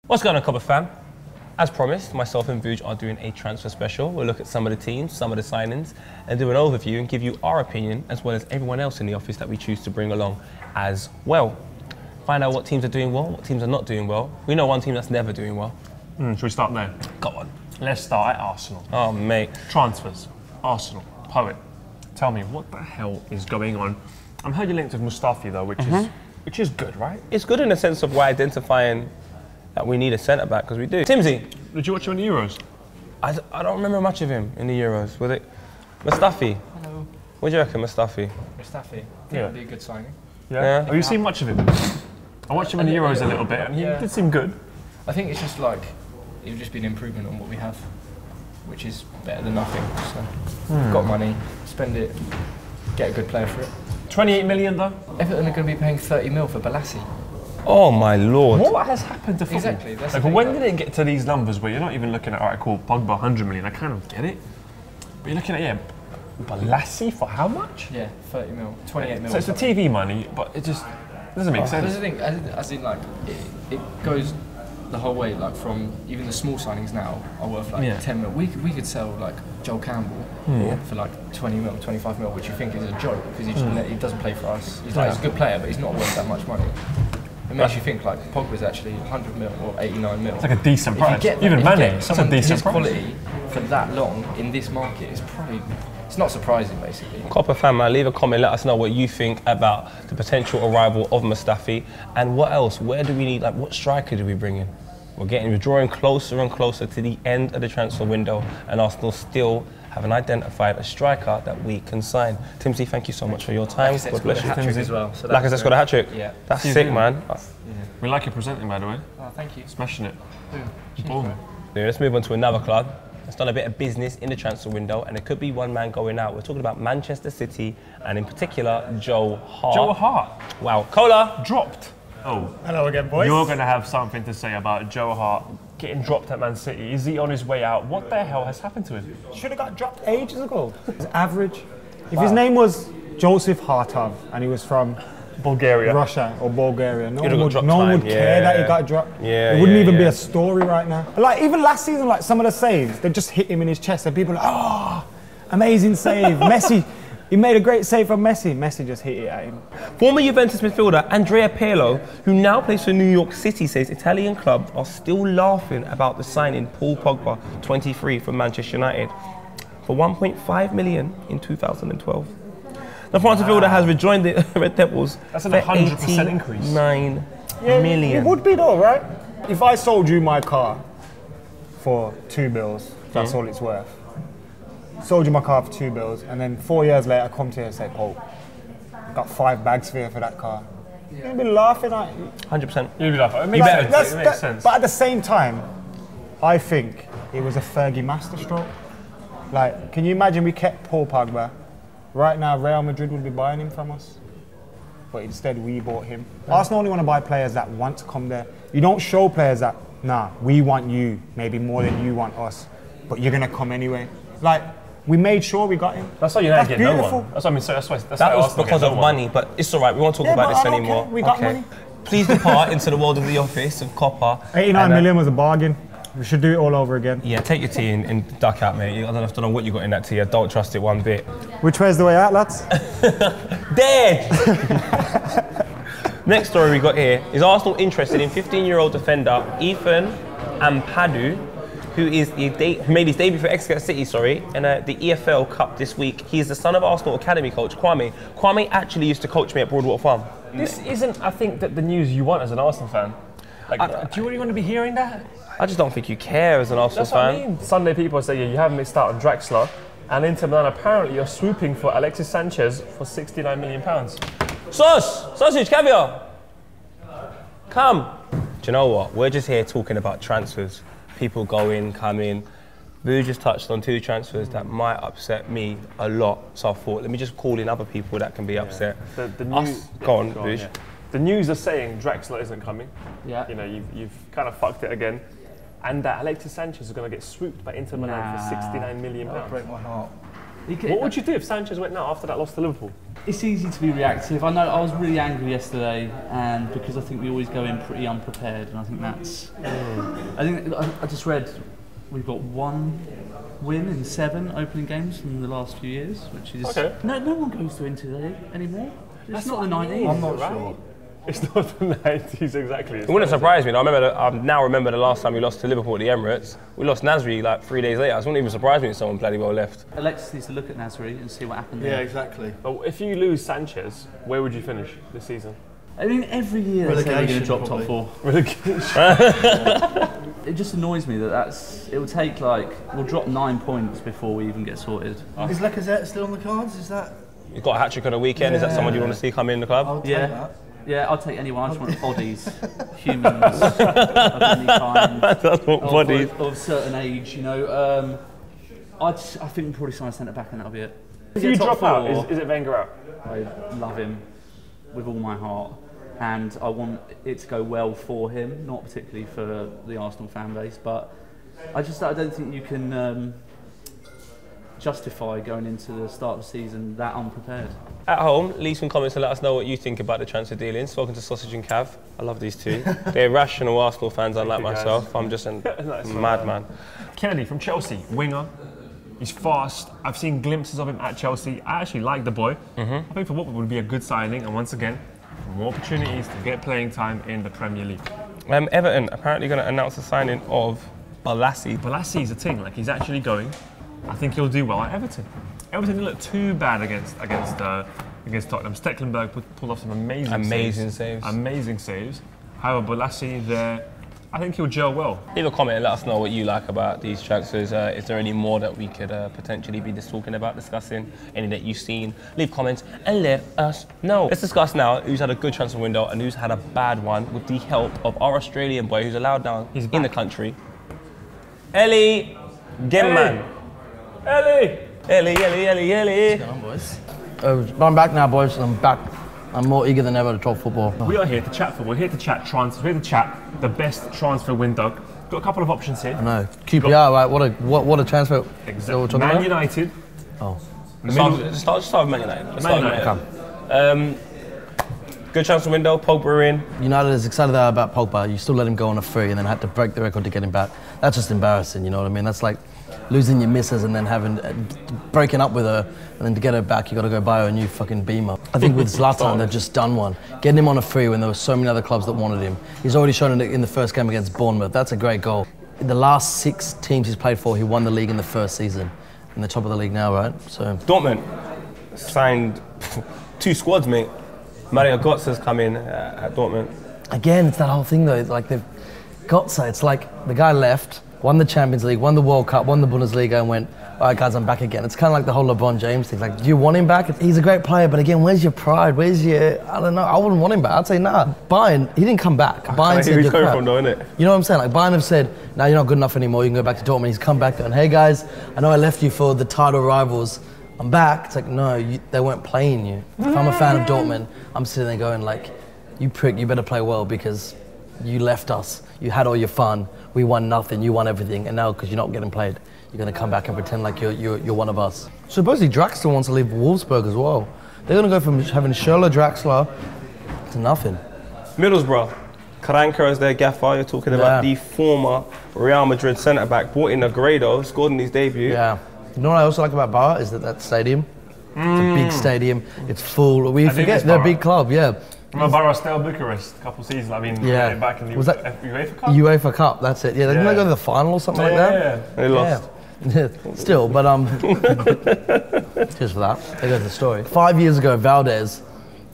What's going on, Copper fam? As promised, myself and Vuj are doing a transfer special. We'll look at some of the teams, some of the signings, and do an overview and give you our opinion, as well as everyone else in the office that we choose to bring along as well. Find out what teams are doing well, what teams are not doing well. We know one team that's never doing well. Should we start there? Go on. Let's start at Arsenal. Oh, mate. Transfers. Arsenal. Poet. Tell me, what the hell is going on? I'm heard you linked with MUSTAFI though, which is good, right? It's good in the sense of we're identifying that we need a centre-back, because we do. Timsy. Did you watch him in the Euros? I don't remember much of him in the Euros. Was it MUSTAFI? Hello. What do you reckon, MUSTAFI? MUSTAFI. Yeah. That'd be a good signing. Yeah. Have you seen much of him? I watched him in the Euros a little bit, and he did seem good. I think it's just like, it would just be an improvement on what we have, which is better than nothing. So, we've got money, spend it, get a good player for it. 28 million though? Everton are going to be paying 30 mil for Balassi. Oh my lord. What has happened to football? Exactly. That's like, when did it get to these numbers where you're not even looking at, alright, cool, Pogba 100 million, I kind of get it. But you're looking at, Balassi for how much? Yeah, 30 mil, 28 mil. So it's the TV money, but it just doesn't make sense. But the thing, as in like, it goes the whole way, like from even the small signings now are worth like 10 mil. We could sell like Joel Campbell for like 20 mil, 25 mil, which you think is a joke because he doesn't play for us. He's like, he's a good player, but he's not worth that much money. It makes you think like Pogba's actually 100 mil or 89 mil. It's like a decent price. Even Mane, that's a decent price. Quality for that long in this market is probably, it's not surprising basically. Copper fan, man, leave a comment, let us know what you think about the potential arrival of MUSTAFI, and what else, where do we need, like what striker do we bring in? We're drawing closer and closer to the end of the transfer window, and Arsenal still haven't identified a striker that we can sign. Timsy, thank you so much for your time. God bless you, Timsy. As well, so Lacazette's got a hat trick? Yeah. That's sick, man. We like your presenting, by the way. Oh, thank you. Smashing it. Boom. Let's move on to another club that's done a bit of business in the transfer window, and it could be one man going out. We're talking about Manchester City, and in particular, Joe Hart. Joe Hart. Wow. Cola. Dropped. Oh. Hello again, boys. You're going to have something to say about Joe Hart getting dropped at Man City. Is he on his way out? What the hell has happened to him? Should have got dropped ages ago. He's average. If his name was Joseph Hartov and he was from Bulgaria, Russia or Bulgaria, no one would Yeah. care that he got dropped. Yeah, it wouldn't even be yeah. a story right now. Like even last season, like some of the saves, they just hit him in his chest, and people are like, oh, amazing save, Messi. He made a great save from Messi. Messi just hit it at him. Former Juventus midfielder Andrea Pirlo, who now plays for New York City, says Italian clubs are still laughing about the signing Paul Pogba, 23, from Manchester United for 1.5 million in 2012. The France midfielder has rejoined the Red Devils. That's an 100% increase. 9 million. It would be though, right? If I sold you my car for £2, that's all it's worth. Sold you my car for £2, and then 4 years later I come to you and say, oh, got 5 bags for you for that car. You'd be laughing at you. 100%. You'd be laughing. It makes sense. But at the same time, I think it was a Fergie masterstroke. Like, can you imagine we kept Paul Pogba? Right now, Real Madrid would be buying him from us. But instead, we bought him. Arsenal only want to buy players that want to come there. You don't show players that, nah, we want you, maybe more than you want us, but you're going to come anyway. Like, we made sure we got him. That's why United get beautiful. no one. That's what I mean. So that's That was because of money, but it's all right. We won't talk about this anymore. We got money. Please depart into the world of the office of Copper. 89 million was a bargain. We should do it all over again. Yeah, take your tea and duck out, mate. I don't know what you got in that tea. I don't trust it one bit. Which way's the way out, lads? Dead! Next story we got here is Arsenal interested in 15-year-old defender Ethan Ampadu, who made his debut for Exeter City, in the EFL Cup this week. He is the son of Arsenal Academy coach Kwame. Kwame actually used to coach me at Broadwater Farm. This isn't, I think, the news you want as an Arsenal fan. Like, do you really want to be hearing that? I just don't think you care as an Arsenal fan. That's what I mean. Sunday people say, yeah, you have missed out on Draxler, and Inter Milan apparently are swooping for Alexis Sanchez for £69 million. Sausage, caviar! Come! Do you know what? We're just here talking about transfers. People go in, come in. Vu just touched on 2 transfers that might upset me a lot. So I thought, let me just call in other people that can be upset. The news, go on, Vu. Yeah. The news are saying Draxler isn't coming. Yeah. You know, you've kind of fucked it again. And that Alexis Sanchez is going to get swooped by Inter Milan for £69 million. That would break my heart. What would you do if Sanchez went now after that loss to Liverpool? It's easy to be reactive. I know I was really angry yesterday, and because I think we always go in pretty unprepared, and I think that's. I just read we've got 1 win in 7 opening games from the last few years, which is no one goes to Inter anymore. It's not the 90s. I'm not sure. It's not the 90s exactly. It wouldn't surprise me. I now remember the last time we lost to Liverpool at the Emirates. We lost Nasri like 3 days later. It wouldn't even surprise me if someone bloody well left. Alexis needs to look at Nasri and see what happened there. Yeah, exactly. But if you lose Sanchez, where would you finish this season? I mean, every year they say they're going to drop top 4. Relegation. It just annoys me that it will take we'll drop 9 points before we even get sorted. Is Lacazette still on the cards? Is that? You've got a hat-trick on the weekend. Is that someone you want to see come in the club? I'll take that. Yeah, I'll take anyone. I just want bodies, humans of any kind, bodies of certain age. You know, I think we'll probably sign a centre back and that'll be it. If you drop out, is it Wenger out? I love him with all my heart, and I want it to go well for him, not particularly for the Arsenal fan base, but I don't think you can justify going into the start of the season that unprepared. At home, leave some comments and let us know what you think about the transfer dealings. Spoken to Sausage and Cav. I love these two. They're rational Arsenal fans, unlike myself. I'm just a madman. Kennedy from Chelsea, winger. He's fast. I've seen glimpses of him at Chelsea. I actually like the boy. I think for Watford would be a good signing, and once again, more opportunities to get playing time in the Premier League. Everton apparently going to announce the signing of Balassi. Balassi is a thing. He's actually going. I think he'll do well at Everton. Everton didn't look too bad against Tottenham. Stecklenburg pulled off some amazing saves. Amazing saves. However, Balassi there, I think he'll gel well. Leave a comment and let us know what you like about these transfers. Is there any more that we could potentially be talking about, discussing? Any that you've seen? Leave comments and let us know. Let's discuss now who's had a good transfer window and who's had a bad one with the help of our Australian boy who's allowed down in the country. Ellie Gemman. Ellie! What's going on, boys? I'm back now, boys, and I'm back. I'm more eager than ever to talk football. We are here to chat football. We're here to chat transfer. We're here to chat the best transfer window. Got a couple of options here. I know. QPR, right? What a transfer. Exactly. Man United. Oh. Let's start with Man United. Good transfer window. Pogba in. United is excited about Pogba. You still let him go on a free and then had to break the record to get him back. That's just embarrassing, you know what I mean? That's like losing your missus and then breaking up with her, and then to get her back, you got to go buy her a new fucking Beamer. I think with Zlatan, they've just done one. Getting him on a free when there were so many other clubs that wanted him. He's already shown it in the first game against Bournemouth. That's a great goal. In the last 6 teams he's played for, he won the league in the first season. In the top of the league now, right? So Dortmund signed 2 squads, mate. Mario Götze's come in at Dortmund. Again, it's that whole thing though. Like they've Götze, it's like the guy left, won the Champions League, won the World Cup, won the Bundesliga, and went, all right, guys, I'm back again. It's kind of like the whole LeBron James thing. Like, do you want him back? He's a great player, but again, where's your pride? Where's your, I don't know, I wouldn't want him back. I'd say, nah, Bayern, he didn't come back. Bayern said, you're crap. You know what I'm saying? Like, Bayern have said, nah, you're not good enough anymore. You can go back to Dortmund. He's come back and, hey, guys, I know I left you for the title rivals. I'm back. It's like, no, they weren't playing you. If I'm a fan of Dortmund, I'm sitting there going, like, you prick, you better play well because you left us. You had all your fun. We won nothing. You won everything. And now, because you're not getting played, you're going to come back and pretend like you're one of us. Supposedly Draxler wants to leave Wolfsburg as well. They're going to go from having Schürrle, Draxler to nothing. Middlesbrough, Karanka as their gaffer. You're talking about the former Real Madrid centre-back, brought in Negredo, scored in his debut. Yeah. You know what I also like about Bar is that stadium. It's a big stadium. It's full. We forget they're a big club. Yeah. Remember Barra Bucharest a couple of seasons. I mean, back in the UEFA Cup. UEFA Cup. That's it. Yeah. Didn't they go to the final or something like that? Yeah. They lost. Still, but just for that, they go to the story. 5 years ago, Valdez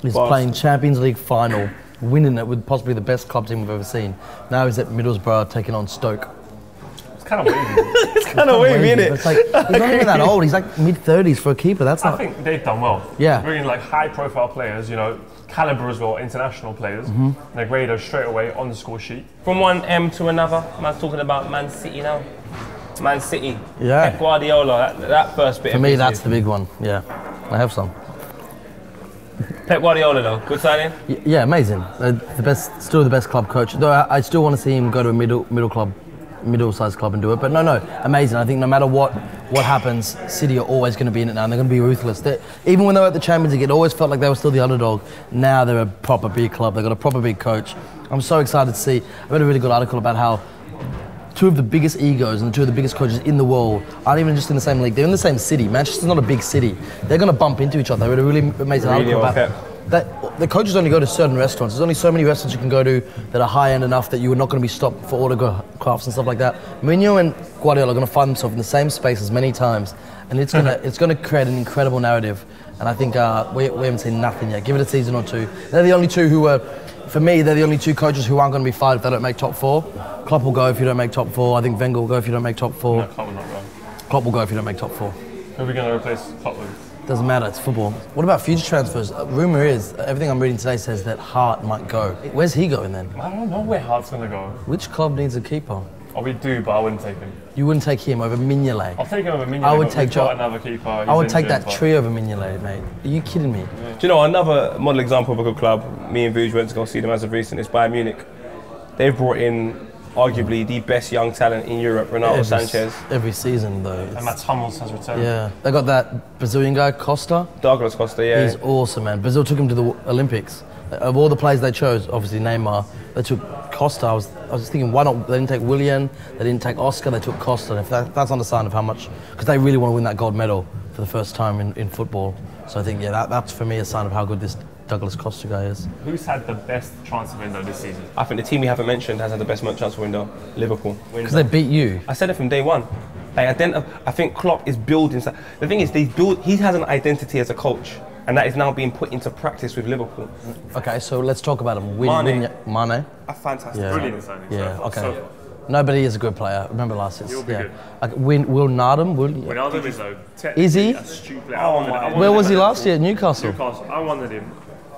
is playing Champions League final, winning it with possibly the best club team we've ever seen. Now he's at Middlesbrough taking on Stoke. It's kind of wavy. It's kind of wavy, isn't it? It's like, he's not even that old. He's like mid-30s for a keeper. I think they've done well. Yeah. Bringing like high-profile players, you know, caliber as well, international players. Negredo straight away on the score sheet. From one M to another, man's talking about Man City now. Man City. Yeah. Pep Guardiola, that first bit. For me, that's the big one. Yeah. I have some. Pep Guardiola though, good signing? Yeah, amazing. The best, still the best club coach. Though I still want to see him go to a middle club. middle-sized club and do it. But no, amazing. I think no matter what happens, City are always going to be in it now, and they're going to be ruthless. Even when they were at the Champions League, it always felt like they were still the underdog. Now they're a proper big club. They've got a proper big coach. I'm so excited to see. I read a really good article about how two of the biggest egos and two of the biggest coaches in the world aren't even just in the same league. They're in the same city. Manchester's not a big city. They're going to bump into each other. I read a really amazing article about that. The coaches only go to certain restaurants. There's only so many restaurants you can go to that are high-end enough that you are not going to be stopped for autographs and stuff like that. Mourinho and Guardiola are going to find themselves in the same spaces many times, and it's going to create an incredible narrative. And I think we haven't seen nothing yet. Give it a season or two. They're the only two who are, for me, they're the only two coaches who aren't going to be fired if they don't make top 4. Klopp will go if you don't make top 4. I think Wenger will go if you don't make top 4. No, Klopp will not go. Klopp will go if you don't make top 4. Who are we going to replace Klopp with? Doesn't matter, it's football. What about future transfers? Rumour is, everything I'm reading today says that Hart might go. Where's he going then? I don't know where Hart's going to go. Which club needs a keeper? Oh, we do, but I wouldn't take him. You wouldn't take him over Mignolet? I'll take him over Mignolet. I would take another keeper. I would take that tree over Mignolet, mate. Are you kidding me? Yeah. Do you know, another model example of a good club, me and Vuj went to go see them as of recent, is Bayern Munich. They've brought in arguably the best young talent in Europe, Renato Sanchez. Every season, though. And Mats Hummels has returned. Yeah. They got that Brazilian guy, Costa. Douglas Costa, yeah. He's awesome, man. Brazil took him to the Olympics. Of all the players they chose, obviously Neymar, they took Costa. I was just thinking, why not? They didn't take Willian, they didn't take Oscar, they took Costa. And if that's on the sign of how much, because they really want to win that gold medal for the first time in football. So I think, yeah, that's for me a sign of how good this Douglas Costa guy is. Who's had the best transfer window this season? I think the team we haven't mentioned has had the best transfer window, Liverpool. Because they beat you. I said it from day one. I think Klopp is building. The thing is, he has an identity as a coach, and that is now being put into practice with Liverpool. Okay, so let's talk about him. Mane. A fantastic. Yeah. Brilliant signing. Yeah, okay. So, nobody is a good player. Remember last year. He'll be good. Okay, Wijnaldum. Wijnaldum is Is he? a stupid player. Where was he last year? At Newcastle. Newcastle. I wanted him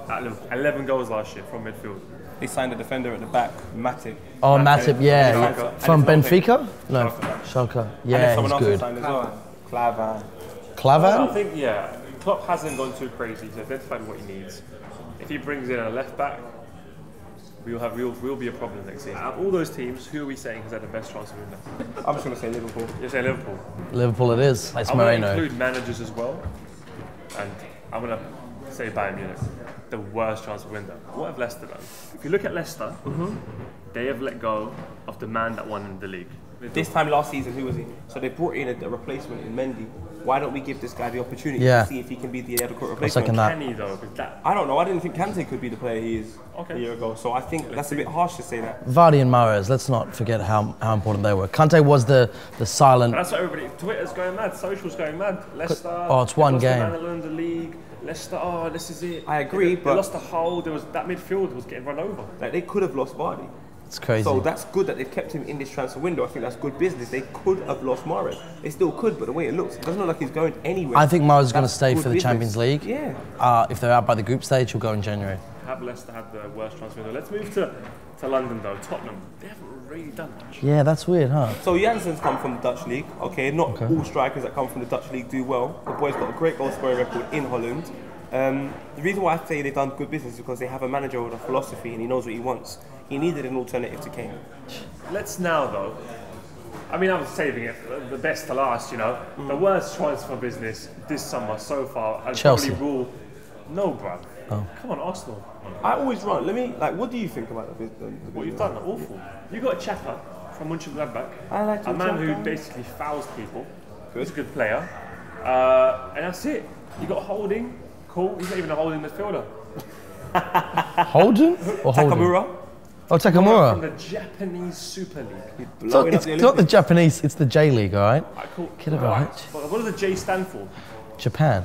at Liverpool. 11 goals last year from midfield. They signed a defender at the back, Matip. Oh, Matip, yeah. Schalke. From Benfica? No, Schalke. Schalke. And Yeah, someone he's else good. signed as well. Klavan. I Klavan? think, yeah, Klopp hasn't gone too crazy. He's identified what he needs. If he brings in a left back, we'll be a problem next season. Out of all those teams, who are we saying has had the best transfer window? I'm just going to say Liverpool. You're saying Liverpool. Liverpool it is. It's I'm going to Moreno. include managers as well, and I'm going to say Bayern Munich, the worst transfer window. What have Leicester done? If you look at Leicester, they have let go of the man that won the league. This time last season, who was he? So they brought in a replacement in Mendy. Why don't we give this guy the opportunity to see if he can be the adequate replacement? Can he though? That I don't know. I didn't think Kante could be the player he is a year ago. So I think that's a bit harsh to say that. Vardy and Mahrez, let's not forget how important they were. Kante was the silent... But that's what everybody... Twitter's going mad, social's going mad. Leicester... Oh, it's one game. They lost the league. Leicester, oh, this is it. I agree, they lost the whole... That midfield was getting run over. Like, they could have lost Vardy. It's crazy. So that's good that they've kept him in this transfer window. I think that's good business. They could have lost Mahrez. They still could, but the way it looks, it doesn't look like he's going anywhere. I think Mahrez is going to stay for the Champions League. Yeah. If they're out by the group stage, he'll go in January. Have Leicester had the worst transfer window? Let's move to London though. Tottenham, they haven't really done much. Yeah, that's weird, huh? So JANSSEN's come from the Dutch league. Okay, not all strikers that come from the Dutch league do well. The boy's got a great goal scoring record in Holland. The reason why I say they've done good business is because they have a manager with a philosophy and he knows what he wants. He needed an alternative to Kane. Let's now though, I mean I was saving it for the best to last, you know. The worst transfer business this summer so far, I'd Chelsea. probably rule, no bruv. Oh. Come on, Arsenal. I always run. What do you think about the What you've done, awful. You got a Chapper from Mönchengladbach, I like a man who basically fouls people. He's a good player. And that's it. You got Holding, cool, he's not even a holding midfielder. Holden? Or Holden? Takamura? Oh, Takamura. From the Japanese Super League. It's not the Japanese, it's the J League, all right? Kid of a Right. right. What does the J stand for? Japan.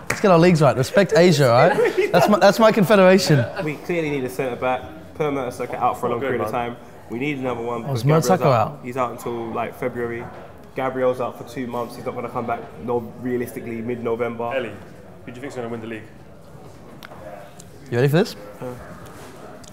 Let's get our leagues right. Respect Asia, all right? That's my confederation. We clearly need a centre back. Per Mertesacker out for a long period of time. We need another one. Oh, is because Gabriel's Mertesacker out? He's out until like February. Gabriel's out for 2 months. He's not going to come back. No, realistically, mid-November. Ellie, who do you think's going to win the league? You ready for this?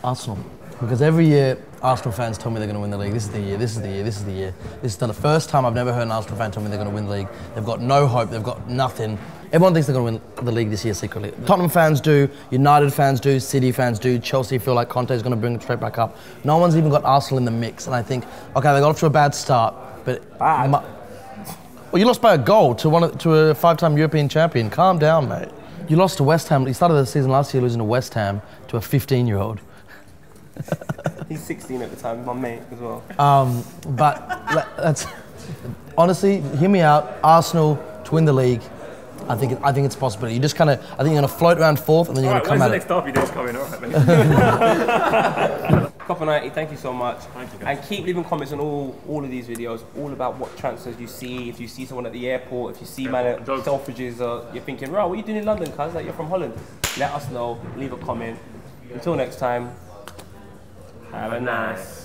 Arsenal. Because every year Arsenal fans told me they're going to win the league. This is the year, this is the year, this is the year. This is the first time I've never heard an Arsenal fan tell me they're going to win the league. They've got no hope, they've got nothing. Everyone thinks they're going to win the league this year secretly. Tottenham fans do, United fans do, City fans do, Chelsea feel like Conte's going to bring it straight back up. No one's even got Arsenal in the mix, and I think, okay, they got off to a bad start, but... Bad? Well, you lost by a goal to a five-time European champion. Calm down, mate. You lost to West Ham. You started the season last year losing to West Ham to a 15-year-old. He's 16 at the time, my mate as well. But that's honestly, hear me out. Arsenal to win the league, I think it's a possibility. You just kind of, I think you're going to float around fourth, and then you're going to come out. When's the next derby days coming? All right, mate. Copper 90, thank you so much. Thank you, and keep leaving comments on all of these videos, all about what transfers you see. If you see someone at the airport, if you see man at Selfridges, you're thinking, right, what are you doing in London, cuz? Like, you're from Holland. Let us know. Leave a comment. Until next time. Have a nice